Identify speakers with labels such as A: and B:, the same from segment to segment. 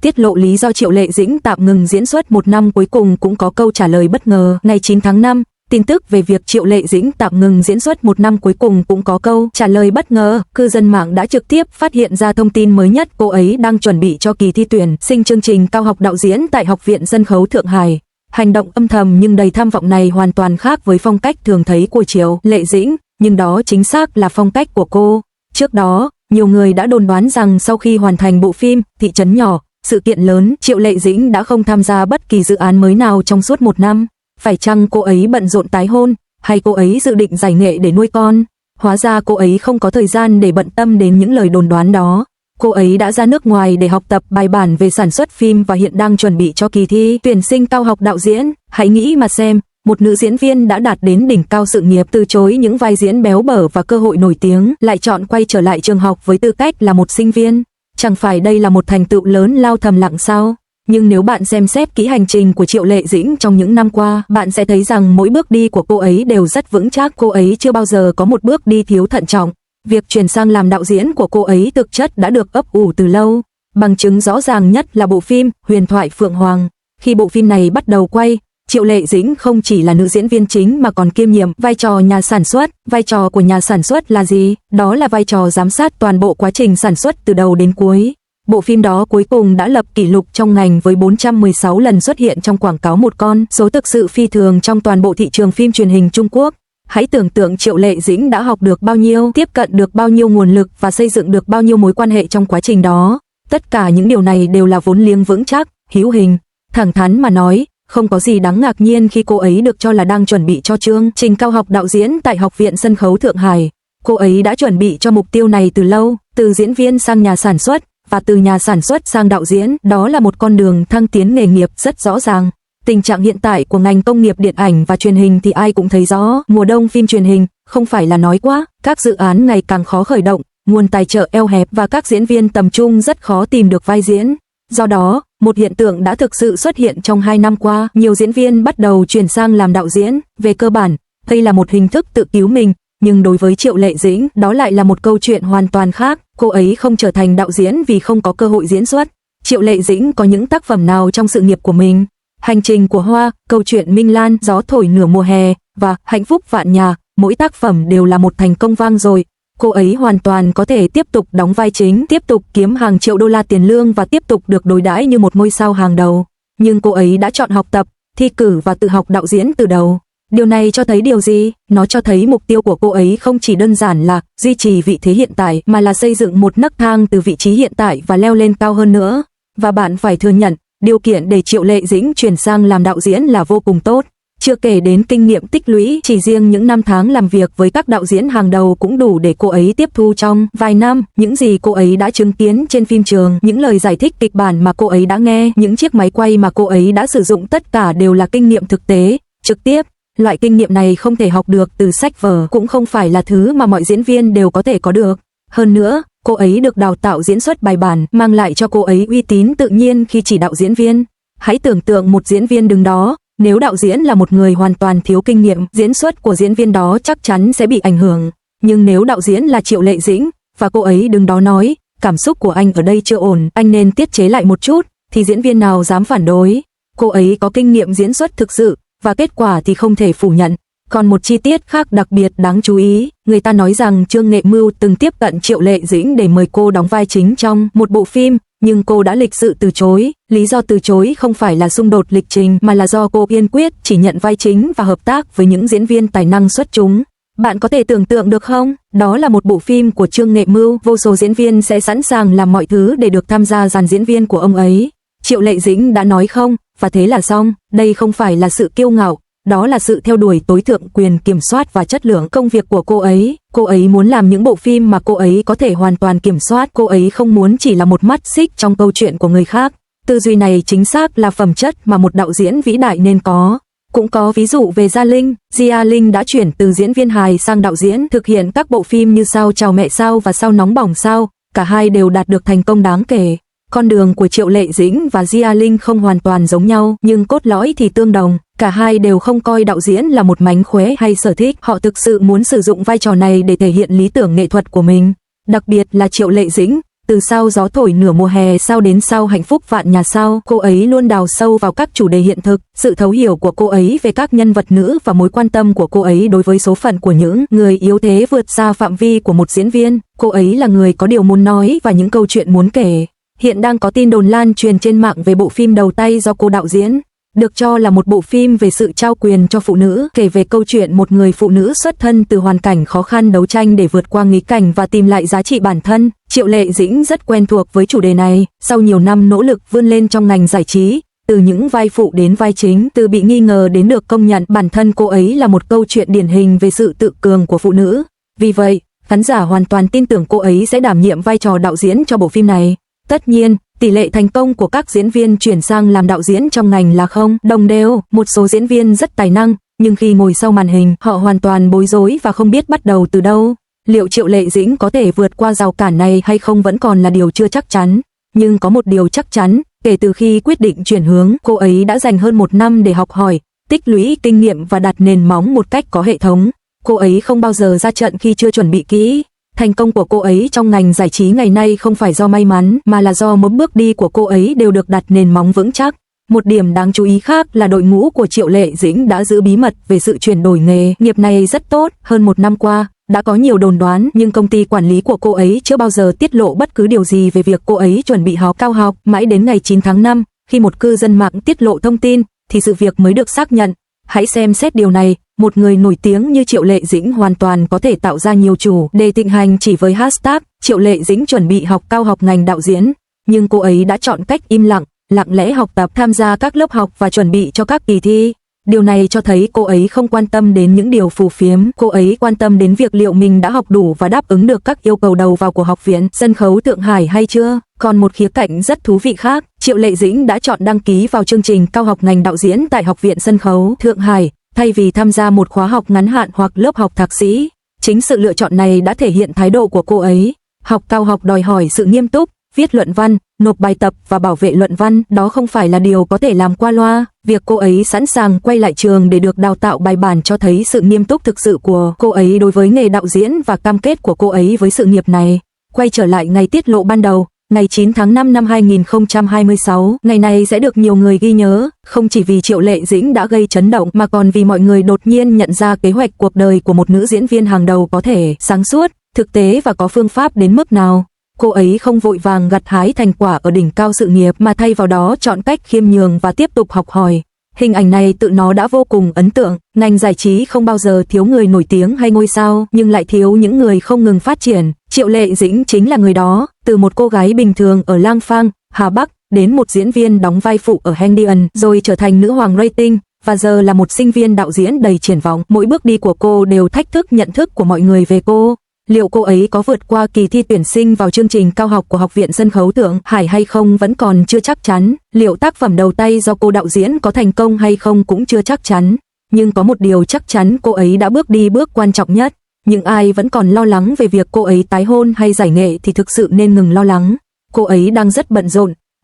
A: tiết lộ lý do Triệu Lệ Dĩnh tạm ngừng diễn xuất một năm cuối cùng cũng có câu trả lời bất ngờ. Ngày 9 tháng 5, tin tức về việc Triệu Lệ Dĩnh tạm ngừng diễn xuất một năm cuối cùng cũng có câu trả lời bất ngờ. Cư dân mạng đã trực tiếp phát hiện ra thông tin mới nhất, cô ấy đang chuẩn bị cho kỳ thi tuyển sinh chương trình cao học đạo diễn tại Học viện Sân khấu Thượng Hải. Hành động âm thầm nhưng đầy tham vọng này hoàn toàn khác với phong cách thường thấy của Triệu Lệ Dĩnh, nhưng đó chính xác là phong cách của cô. Trước đó, nhiều người đã đồn đoán rằng sau khi hoàn thành bộ phim Thị trấn nhỏ, sự kiện lớn, Triệu Lệ Dĩnh đã không tham gia bất kỳ dự án mới nào trong suốt một năm. Phải chăng cô ấy bận rộn tái hôn, hay cô ấy dự định giải nghệ để nuôi con? Hóa ra cô ấy không có thời gian để bận tâm đến những lời đồn đoán đó. Cô ấy đã ra nước ngoài để học tập bài bản về sản xuất phim và hiện đang chuẩn bị cho kỳ thi tuyển sinh cao học đạo diễn. Hãy nghĩ mà xem, một nữ diễn viên đã đạt đến đỉnh cao sự nghiệp, từ chối những vai diễn béo bở và cơ hội nổi tiếng, lại chọn quay trở lại trường học với tư cách là một sinh viên. Chẳng phải đây là một thành tựu lớn lao thầm lặng sao? Nhưng nếu bạn xem xét kỹ hành trình của Triệu Lệ Dĩnh trong những năm qua, bạn sẽ thấy rằng mỗi bước đi của cô ấy đều rất vững chắc. Cô ấy chưa bao giờ có một bước đi thiếu thận trọng. Việc chuyển sang làm đạo diễn của cô ấy thực chất đã được ấp ủ từ lâu. Bằng chứng rõ ràng nhất là bộ phim Huyền thoại Phượng Hoàng. Khi bộ phim này bắt đầu quay, Triệu Lệ Dĩnh không chỉ là nữ diễn viên chính mà còn kiêm nhiệm vai trò nhà sản xuất. Vai trò của nhà sản xuất là gì? Đó là vai trò giám sát toàn bộ quá trình sản xuất từ đầu đến cuối. Bộ phim đó cuối cùng đã lập kỷ lục trong ngành với 416 lần xuất hiện trong quảng cáo, một con số thực sự phi thường trong toàn bộ thị trường phim truyền hình Trung Quốc. Hãy tưởng tượng Triệu Lệ Dĩnh đã học được bao nhiêu, tiếp cận được bao nhiêu nguồn lực và xây dựng được bao nhiêu mối quan hệ trong quá trình đó. Tất cả những điều này đều là vốn liếng vững chắc, hữu hình. Thẳng thắn mà nói, không có gì đáng ngạc nhiên khi cô ấy được cho là đang chuẩn bị cho chương trình cao học đạo diễn tại Học viện Sân khấu Thượng Hải. Cô ấy đã chuẩn bị cho mục tiêu này từ lâu, từ diễn viên sang nhà sản xuất, và từ nhà sản xuất sang đạo diễn. Đó là một con đường thăng tiến nghề nghiệp rất rõ ràng. Tình trạng hiện tại của ngành công nghiệp điện ảnh và truyền hình thì ai cũng thấy rõ. Mùa đông phim truyền hình, không phải là nói quá, các dự án ngày càng khó khởi động, nguồn tài trợ eo hẹp và các diễn viên tầm trung rất khó tìm được vai diễn. Do đó, một hiện tượng đã thực sự xuất hiện trong 2 năm qua, nhiều diễn viên bắt đầu chuyển sang làm đạo diễn. Về cơ bản, đây là một hình thức tự cứu mình, nhưng đối với Triệu Lệ Dĩnh, đó lại là một câu chuyện hoàn toàn khác. Cô ấy không trở thành đạo diễn vì không có cơ hội diễn xuất. Triệu Lệ Dĩnh có những tác phẩm nào trong sự nghiệp của mình? Hành trình của Hoa, Câu chuyện Minh Lan, Gió thổi nửa mùa hè và Hạnh phúc vạn nhà, mỗi tác phẩm đều là một thành công vang dội. Cô ấy hoàn toàn có thể tiếp tục đóng vai chính, tiếp tục kiếm hàng triệu đô la tiền lương và tiếp tục được đối đãi như một ngôi sao hàng đầu. Nhưng cô ấy đã chọn học tập, thi cử và tự học đạo diễn từ đầu. Điều này cho thấy điều gì? Nó cho thấy mục tiêu của cô ấy không chỉ đơn giản là duy trì vị thế hiện tại, mà là xây dựng một nấc thang từ vị trí hiện tại và leo lên cao hơn nữa. Và bạn phải thừa nhận, điều kiện để Triệu Lệ Dĩnh chuyển sang làm đạo diễn là vô cùng tốt. Chưa kể đến kinh nghiệm tích lũy, chỉ riêng những năm tháng làm việc với các đạo diễn hàng đầu cũng đủ để cô ấy tiếp thu trong vài năm. Những gì cô ấy đã chứng kiến trên phim trường, những lời giải thích kịch bản mà cô ấy đã nghe, những chiếc máy quay mà cô ấy đã sử dụng, tất cả đều là kinh nghiệm thực tế, trực tiếp. Loại kinh nghiệm này không thể học được từ sách vở, cũng không phải là thứ mà mọi diễn viên đều có thể có được. Hơn nữa, cô ấy được đào tạo diễn xuất bài bản, mang lại cho cô ấy uy tín tự nhiên khi chỉ đạo diễn viên. Hãy tưởng tượng một diễn viên đứng đó, nếu đạo diễn là một người hoàn toàn thiếu kinh nghiệm, diễn xuất của diễn viên đó chắc chắn sẽ bị ảnh hưởng. Nhưng nếu đạo diễn là Triệu Lệ Dĩnh, và cô ấy đứng đó nói, cảm xúc của anh ở đây chưa ổn, anh nên tiết chế lại một chút, thì diễn viên nào dám phản đối. Cô ấy có kinh nghiệm diễn xuất thực sự, và kết quả thì không thể phủ nhận. Còn một chi tiết khác đặc biệt đáng chú ý, người ta nói rằng Trương Nghệ Mưu từng tiếp cận Triệu Lệ Dĩnh để mời cô đóng vai chính trong một bộ phim, nhưng cô đã lịch sự từ chối. Lý do từ chối không phải là xung đột lịch trình, mà là do cô kiên quyết chỉ nhận vai chính và hợp tác với những diễn viên tài năng xuất chúng. Bạn có thể tưởng tượng được không? Đó là một bộ phim của Trương Nghệ Mưu, vô số diễn viên sẽ sẵn sàng làm mọi thứ để được tham gia dàn diễn viên của ông ấy. Triệu Lệ Dĩnh đã nói không, và thế là xong. Đây không phải là sự kiêu ngạo, đó là sự theo đuổi tối thượng quyền kiểm soát và chất lượng công việc của cô ấy. Cô ấy muốn làm những bộ phim mà cô ấy có thể hoàn toàn kiểm soát. Cô ấy không muốn chỉ là một mắt xích trong câu chuyện của người khác. Tư duy này chính xác là phẩm chất mà một đạo diễn vĩ đại nên có. Cũng có ví dụ về Gia Linh. Gia Linh đã chuyển từ diễn viên hài sang đạo diễn, thực hiện các bộ phim như Sao chào mẹ Sao và Sao nóng bỏng Sao. Cả hai đều đạt được thành công đáng kể. Con đường của Triệu Lệ Dĩnh và Gia Linh không hoàn toàn giống nhau, nhưng cốt lõi thì tương đồng. Cả hai đều không coi đạo diễn là một mánh khóe hay sở thích, họ thực sự muốn sử dụng vai trò này để thể hiện lý tưởng nghệ thuật của mình. Đặc biệt là Triệu Lệ Dĩnh, Từ Sao gió thổi nửa mùa hè sao đến Sao hạnh phúc vạn nhà sao, cô ấy luôn đào sâu vào các chủ đề hiện thực, sự thấu hiểu của cô ấy về các nhân vật nữ và mối quan tâm của cô ấy đối với số phận của những người yếu thế vượt xa phạm vi của một diễn viên. Cô ấy là người có điều muốn nói và những câu chuyện muốn kể. Hiện đang có tin đồn lan truyền trên mạng về bộ phim đầu tay do cô đạo diễn. Được cho là một bộ phim về sự trao quyền cho phụ nữ, kể về câu chuyện một người phụ nữ xuất thân từ hoàn cảnh khó khăn đấu tranh để vượt qua nghịch cảnh và tìm lại giá trị bản thân. Triệu Lệ Dĩnh rất quen thuộc với chủ đề này, sau nhiều năm nỗ lực vươn lên trong ngành giải trí, từ những vai phụ đến vai chính, từ bị nghi ngờ đến được công nhận, bản thân cô ấy là một câu chuyện điển hình về sự tự cường của phụ nữ. Vì vậy, khán giả hoàn toàn tin tưởng cô ấy sẽ đảm nhiệm vai trò đạo diễn cho bộ phim này. Tất nhiên, tỷ lệ thành công của các diễn viên chuyển sang làm đạo diễn trong ngành là không đồng đều, một số diễn viên rất tài năng, nhưng khi ngồi sau màn hình, họ hoàn toàn bối rối và không biết bắt đầu từ đâu. Liệu Triệu Lệ Dĩnh có thể vượt qua rào cản này hay không vẫn còn là điều chưa chắc chắn. Nhưng có một điều chắc chắn, kể từ khi quyết định chuyển hướng, cô ấy đã dành hơn 1 năm để học hỏi, tích lũy kinh nghiệm và đặt nền móng một cách có hệ thống. Cô ấy không bao giờ ra trận khi chưa chuẩn bị kỹ. Thành công của cô ấy trong ngành giải trí ngày nay không phải do may mắn, mà là do mỗi bước đi của cô ấy đều được đặt nền móng vững chắc. Một điểm đáng chú ý khác là đội ngũ của Triệu Lệ Dĩnh đã giữ bí mật về sự chuyển đổi nghề nghiệp này rất tốt. Hơn 1 năm qua, đã có nhiều đồn đoán, nhưng công ty quản lý của cô ấy chưa bao giờ tiết lộ bất cứ điều gì về việc cô ấy chuẩn bị học cao học. Mãi đến ngày 9 tháng 5, khi một cư dân mạng tiết lộ thông tin, thì sự việc mới được xác nhận. Hãy xem xét điều này, một người nổi tiếng như Triệu Lệ Dĩnh hoàn toàn có thể tạo ra nhiều chủ đề thịnh hành chỉ với hashtag Triệu Lệ Dĩnh chuẩn bị học cao học ngành đạo diễn. Nhưng cô ấy đã chọn cách im lặng, lặng lẽ học tập, tham gia các lớp học và chuẩn bị cho các kỳ thi. Điều này cho thấy cô ấy không quan tâm đến những điều phù phiếm, cô ấy quan tâm đến việc liệu mình đã học đủ và đáp ứng được các yêu cầu đầu vào của Học viện Sân khấu Thượng Hải hay chưa. Còn một khía cạnh rất thú vị khác, Triệu Lệ Dĩnh đã chọn đăng ký vào chương trình cao học ngành đạo diễn tại Học viện Sân khấu Thượng Hải, thay vì tham gia một khóa học ngắn hạn hoặc lớp học thạc sĩ. Chính sự lựa chọn này đã thể hiện thái độ của cô ấy. Học cao học đòi hỏi sự nghiêm túc, viết luận văn, nộp bài tập và bảo vệ luận văn, đó không phải là điều có thể làm qua loa. Việc cô ấy sẵn sàng quay lại trường để được đào tạo bài bản cho thấy sự nghiêm túc thực sự của cô ấy đối với nghề đạo diễn và cam kết của cô ấy với sự nghiệp này. Quay trở lại ngày tiết lộ ban đầu, ngày 9 tháng 5 năm 2026, ngày này sẽ được nhiều người ghi nhớ, không chỉ vì Triệu Lệ Dĩnh đã gây chấn động mà còn vì mọi người đột nhiên nhận ra kế hoạch cuộc đời của một nữ diễn viên hàng đầu có thể sáng suốt, thực tế và có phương pháp đến mức nào. Cô ấy không vội vàng gặt hái thành quả ở đỉnh cao sự nghiệp mà thay vào đó chọn cách khiêm nhường và tiếp tục học hỏi. Hình ảnh này tự nó đã vô cùng ấn tượng. Ngành giải trí không bao giờ thiếu người nổi tiếng hay ngôi sao, nhưng lại thiếu những người không ngừng phát triển. Triệu Lệ Dĩnh chính là người đó, từ một cô gái bình thường ở Lang Phang, Hà Bắc, đến một diễn viên đóng vai phụ ở Hendian, rồi trở thành nữ hoàng rating, và giờ là một sinh viên đạo diễn đầy triển vọng. Mỗi bước đi của cô đều thách thức nhận thức của mọi người về cô. Liệu cô ấy có vượt qua kỳ thi tuyển sinh vào chương trình cao học của Học viện Sân khấu Thượng Hải hay không vẫn còn chưa chắc chắn. Liệu tác phẩm đầu tay do cô đạo diễn có thành công hay không cũng chưa chắc chắn. Nhưng có một điều chắc chắn, cô ấy đã bước đi bước quan trọng nhất. Những ai vẫn còn lo lắng về việc cô ấy tái hôn hay giải nghệ thì thực sự nên ngừng lo lắng. Cô ấy đang rất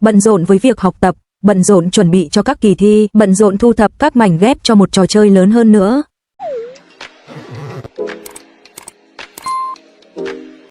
A: bận rộn với việc học tập, bận rộn chuẩn bị cho các kỳ thi, bận rộn thu thập các mảnh ghép cho một trò chơi lớn hơn nữa.